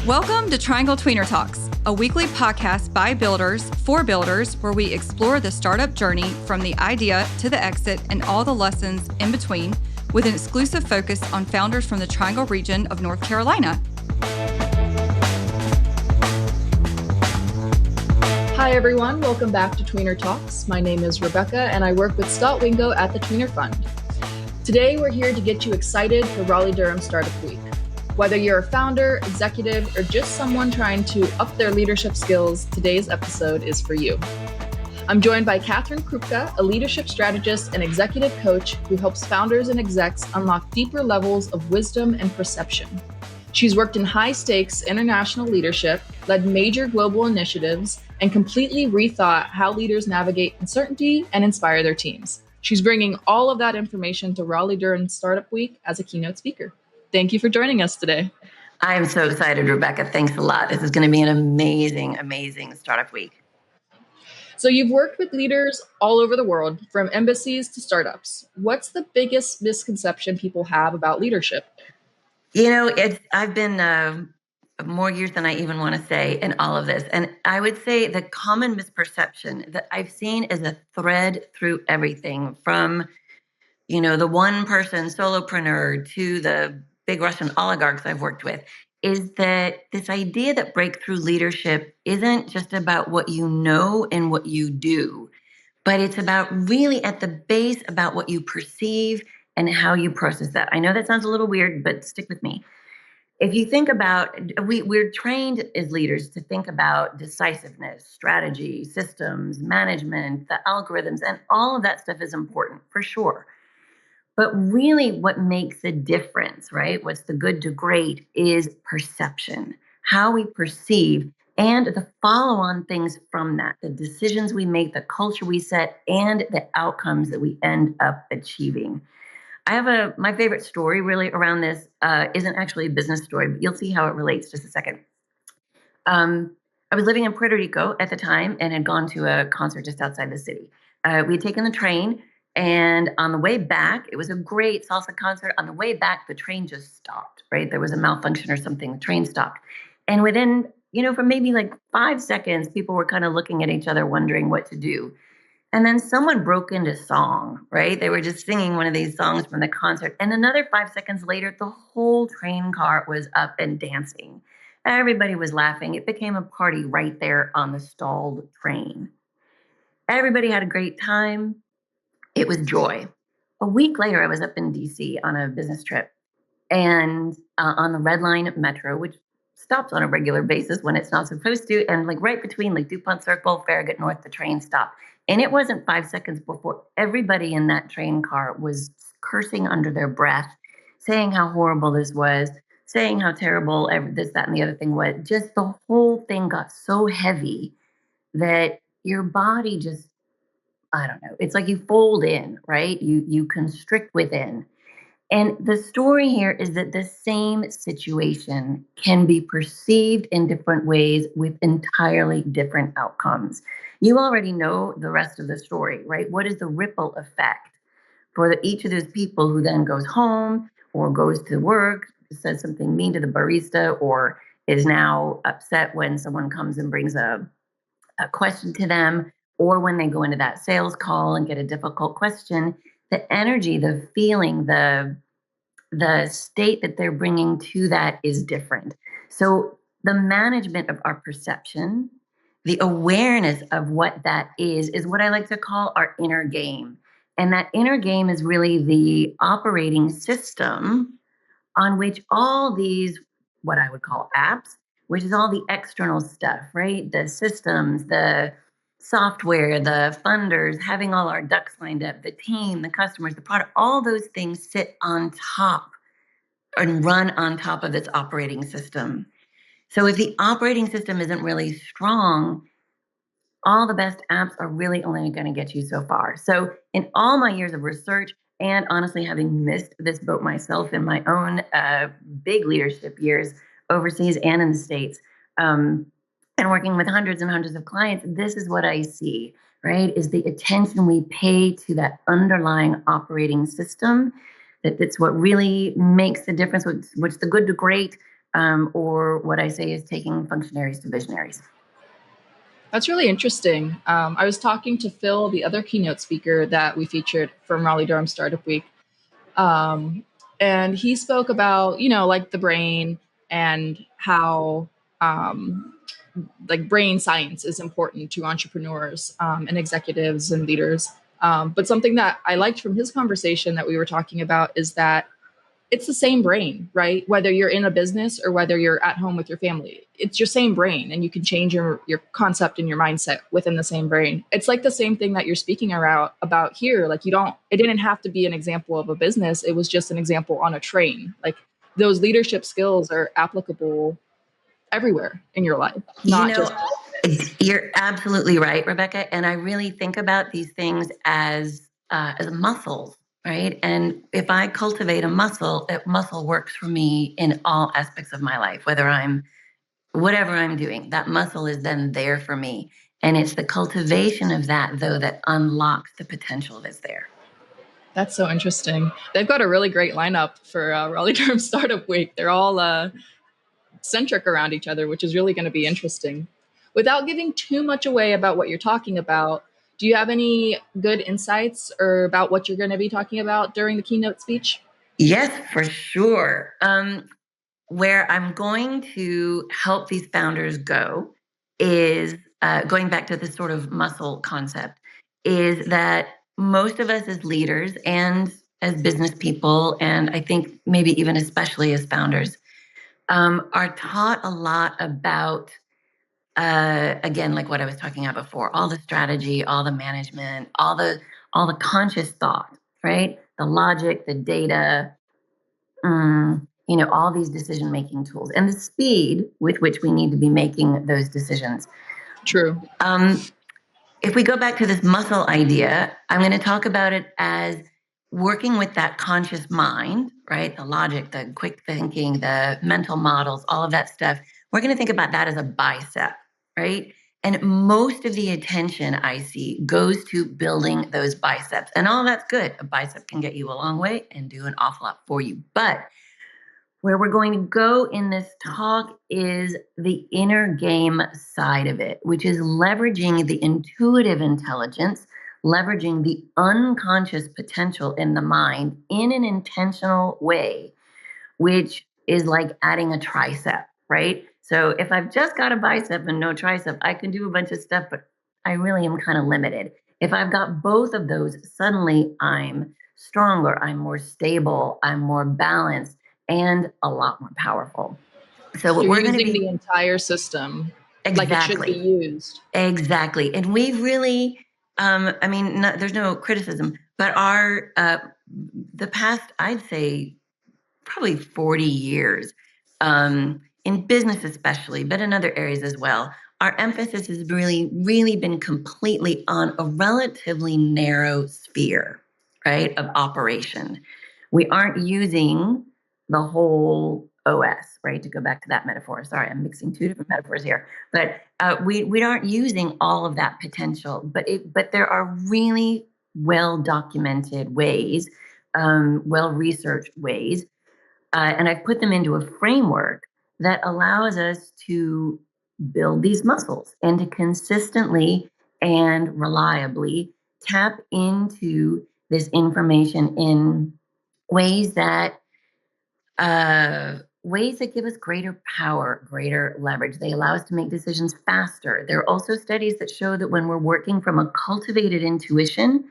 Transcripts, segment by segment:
Welcome to Triangle Tweener Talks, a weekly podcast by builders for builders where we explore the startup journey from the idea to the exit and all the lessons in between with an exclusive focus on founders from the Triangle region of North Carolina. Hi everyone, welcome back to Tweener Talks. My name is Rebecca and I work with Scott Wingo at the Tweener Fund. Today we're here to get you excited for Raleigh Durham Startup Week. Whether you're a founder, executive, or just someone trying to up their leadership skills, today's episode is for you. I'm joined by Katherine Krupka, a leadership strategist and executive coach who helps founders and execs unlock deeper levels of wisdom and perception. She's worked in high-stakes international leadership, led major global initiatives, and completely rethought how leaders navigate uncertainty and inspire their teams. She's bringing all of that information to Raleigh Durham Startup Week as a keynote speaker. Thank you for joining us today. I'm so excited, Rebecca. Thanks a lot. This is going to be an amazing, amazing startup week. So you've worked with leaders all over the world, from embassies to startups. What's the biggest misconception people have about leadership? You know, I've been more years than I even want to say in all of this. And I would say the common misperception that I've seen is a thread through everything from, the one person solopreneur to the big Russian oligarchs I've worked with, is that this idea that breakthrough leadership isn't just about what you know and what you do, but it's about really at the base about what you perceive and how you process that. I know that sounds a little weird, but stick with me. If you think about, we're trained as leaders to think about decisiveness, strategy, systems, management, the algorithms, and all of that stuff is important for sure. But really what makes a difference, right? What's the good to great is perception, how we perceive, and the follow-on things from that, the decisions we make, the culture we set, and the outcomes that we end up achieving. I have my favorite story really around this isn't actually a business story, but you'll see how it relates just a second. I was living in Puerto Rico at the time and had gone to a concert just outside the city. We had taken the train. And on the way back, it was a great salsa concert. On the way back, the train just stopped, right? There was a malfunction or something. The train stopped. And within, for maybe like 5 seconds, people were kind of looking at each other, wondering what to do. And then someone broke into song, right? They were just singing one of these songs from the concert. And another 5 seconds later, the whole train car was up and dancing. Everybody was laughing. It became a party right there on the stalled train. Everybody had a great time. It was joy. A week later, I was up in DC on a business trip and on the Red Line Metro, which stops on a regular basis when it's not supposed to. And like right between like DuPont Circle, Farragut North, the train stopped. And it wasn't 5 seconds before everybody in that train car was cursing under their breath, saying how horrible this was, saying how terrible this, that, and the other thing was. Just the whole thing got so heavy that your body just, I don't know. It's like you fold in, right? You constrict within. And the story here is that the same situation can be perceived in different ways with entirely different outcomes. You already know the rest of the story, right? What is the ripple effect for each of those people who then goes home or goes to work, says something mean to the barista, or is now upset when someone comes and brings a question to them, or when they go into that sales call and get a difficult question, the energy, the feeling, the state that they're bringing to that is different. So the management of our perception, the awareness of what that is what I like to call our inner game. And that inner game is really the operating system on which all these, what I would call apps, which is all the external stuff, right? The systems, the software, the funders, having all our ducks lined up, the team, the customers, the product, all those things sit on top and run on top of this operating system. So if the operating system isn't really strong, all the best apps are really only going to get you so far. So in all my years of research, and honestly having missed this boat myself in my own big leadership years overseas and in the States, and working with hundreds and hundreds of clients, this is what I see, right? Is the attention we pay to that underlying operating system. That's what really makes the difference, what's the good to great, or what I say is taking functionaries to visionaries. That's really interesting. I was talking to Phil, the other keynote speaker that we featured from Raleigh Durham Startup Week. And he spoke about, like the brain and how like brain science is important to entrepreneurs and executives and leaders. But something that I liked from his conversation that we were talking about is that it's the same brain, right? Whether you're in a business or whether you're at home with your family, it's your same brain, and you can change your concept and your mindset within the same brain. It's like the same thing that you're speaking about here. Like it didn't have to be an example of a business. It was just an example on a train. Like those leadership skills are applicable everywhere in your life, not just. You're absolutely right, Rebecca. And I really think about these things as muscles, right? And if I cultivate a muscle, that muscle works for me in all aspects of my life, whatever I'm doing, that muscle is then there for me. And it's the cultivation of that, though, that unlocks the potential that's there. That's so interesting. They've got a really great lineup for Raleigh Durham Startup Week. They're all centric around each other, which is really going to be interesting. Without giving too much away about what you're talking about, do you have any good insights or about what you're going to be talking about during the keynote speech? Yes, for sure. Where I'm going to help these founders go is going back to this sort of muscle concept, is that most of us as leaders and as business people, and I think maybe even especially as founders, are taught a lot about, again, like what I was talking about before, all the strategy, all the management, all the conscious thought, right? The logic, the data, all these decision-making tools and the speed with which we need to be making those decisions. True. If we go back to this muscle idea, I'm going to talk about it as working with that conscious mind, right? The logic, the quick thinking, the mental models, all of that stuff. We're going to think about that as a bicep, right? And most of the attention I see goes to building those biceps. And all that's good. A bicep can get you a long way and do an awful lot for you. But where we're going to go in this talk is the inner game side of it, which is leveraging the intuitive intelligence, leveraging the unconscious potential in the mind in an intentional way, which is like adding a tricep, right? So if I've just got a bicep and no tricep, I can do a bunch of stuff, but I really am kind of limited. If I've got both of those, suddenly I'm stronger, I'm more stable, I'm more balanced, and a lot more powerful. So what we're going to be the entire system exactly like it should be used. Exactly. And we've really, there's no criticism, but the past, I'd say probably 40 years, in business especially, but in other areas as well, our emphasis has really, really been completely on a relatively narrow sphere, right, of operation. We aren't using the whole OS, right, to go back to that metaphor. Sorry, I'm mixing two different metaphors here. But we aren't using all of that potential. But there are really well-documented ways, well-researched ways, and I've put them into a framework that allows us to build these muscles and to consistently and reliably tap into this information in ways that give us greater power, greater leverage. They allow us to make decisions faster. There are also studies that show that when we're working from a cultivated intuition,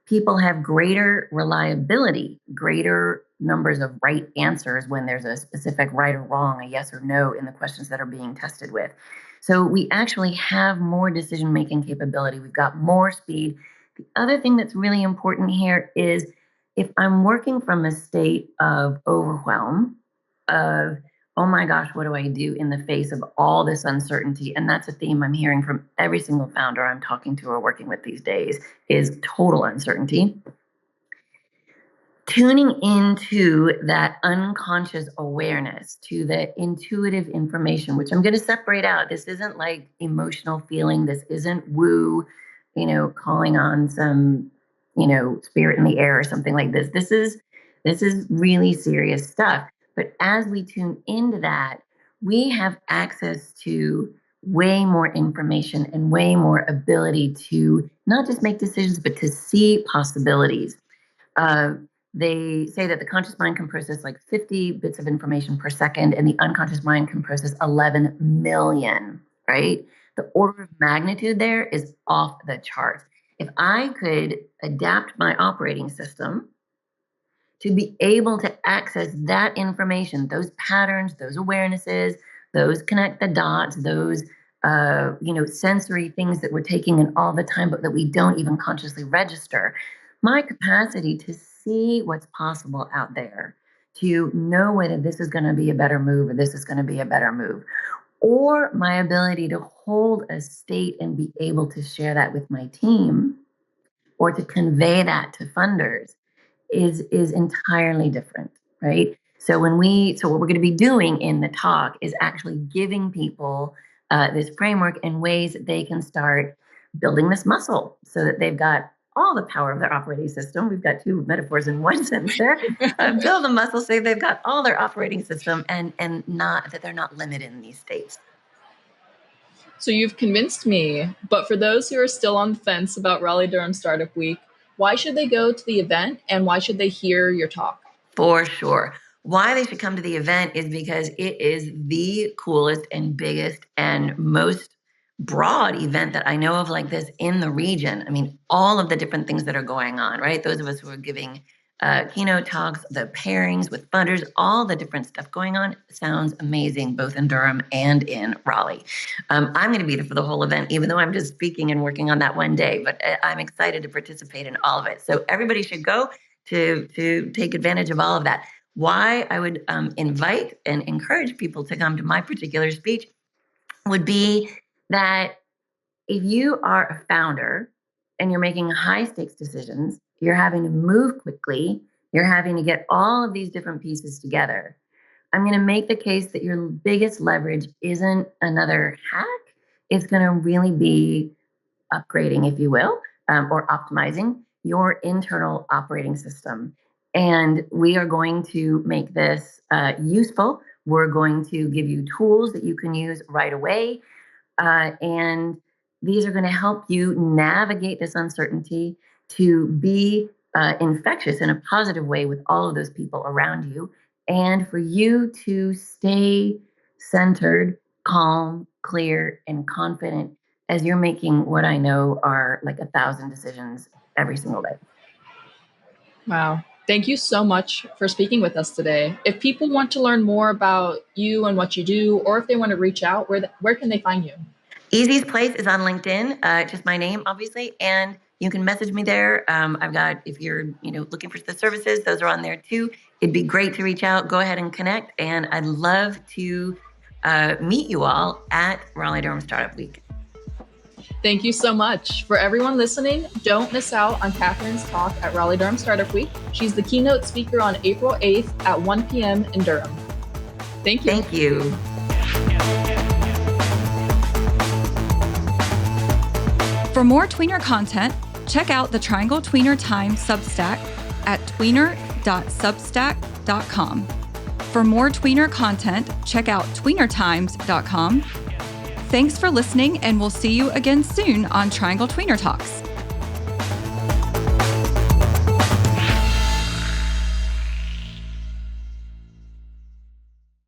people have greater reliability, greater numbers of right answers when there's a specific right or wrong, a yes or no in the questions that are being tested with. So we actually have more decision-making capability. We've got more speed. The other thing that's really important here is if I'm working from a state of overwhelm, of, oh my gosh, what do I do in the face of all this uncertainty? And that's a theme I'm hearing from every single founder I'm talking to or working with these days is total uncertainty. Tuning into that unconscious awareness, to the intuitive information, which I'm going to separate out. This isn't like emotional feeling. This isn't woo, calling on some, spirit in the air or something like this. This is really serious stuff. But as we tune into that, we have access to way more information and way more ability to not just make decisions, but to see possibilities. Uh, they say that the conscious mind can process like 50 bits of information per second, and the unconscious mind can process 11 million, right? The order of magnitude there is off the charts. If I could adapt my operating system to be able to access that information, those patterns, those awarenesses, those connect the dots, those sensory things that we're taking in all the time, but that we don't even consciously register. My capacity to see what's possible out there, to know whether this is going to be a better move or this is going to be a better move, or my ability to hold a state and be able to share that with my team or to convey that to funders is entirely different, right? So what we're going to be doing in the talk is actually giving people this framework and ways that they can start building this muscle so that they've got all the power of their operating system. We've got two metaphors in one sentence there. Build the muscle so they've got all their operating system and not that they're not limited in these states. So you've convinced me, but for those who are still on the fence about Raleigh Durham Startup Week, why should they go to the event and why should they hear your talk? For sure. Why they should come to the event is because it is the coolest and biggest and most broad event that I know of like this in the region. I mean, all of the different things that are going on, right? Those of us who are giving keynote talks, the pairings with funders, all the different stuff going on sounds amazing, both in Durham and in Raleigh. I'm going to be there for the whole event, even though I'm just speaking and working on that one day, but I'm excited to participate in all of it. So everybody should go to take advantage of all of that. Why I would invite and encourage people to come to my particular speech would be that if you are a founder and you're making high stakes decisions, you're having to move quickly, you're having to get all of these different pieces together. I'm going to make the case that your biggest leverage isn't another hack. It's going to really be upgrading, if you will, or optimizing your internal operating system. And we are going to make this useful. We're going to give you tools that you can use right away. And these are going to help you navigate this uncertainty to be infectious in a positive way with all of those people around you, and for you to stay centered, calm, clear, and confident as you're making what I know are like 1,000 decisions every single day. Wow. Thank you so much for speaking with us today. If people want to learn more about you and what you do, or if they want to reach out, where can they find you? Easiest place is on LinkedIn, just my name, obviously, and you can message me there. I've got, if you're looking for the services, those are on there too. It'd be great to reach out. Go ahead and connect, and I'd love to meet you all at Raleigh Durham Startup Week. Thank you so much. For everyone listening, don't miss out on Katherine's talk at Raleigh Durham Startup Week. She's the keynote speaker on April 8th at 1 p.m. in Durham. Thank you. Thank you. For more Tweener content, check out the Triangle Tweener Time Substack at tweener.substack.com. For more Tweener content, check out tweenertimes.com. Thanks for listening, and we'll see you again soon on Triangle Tweener Talks.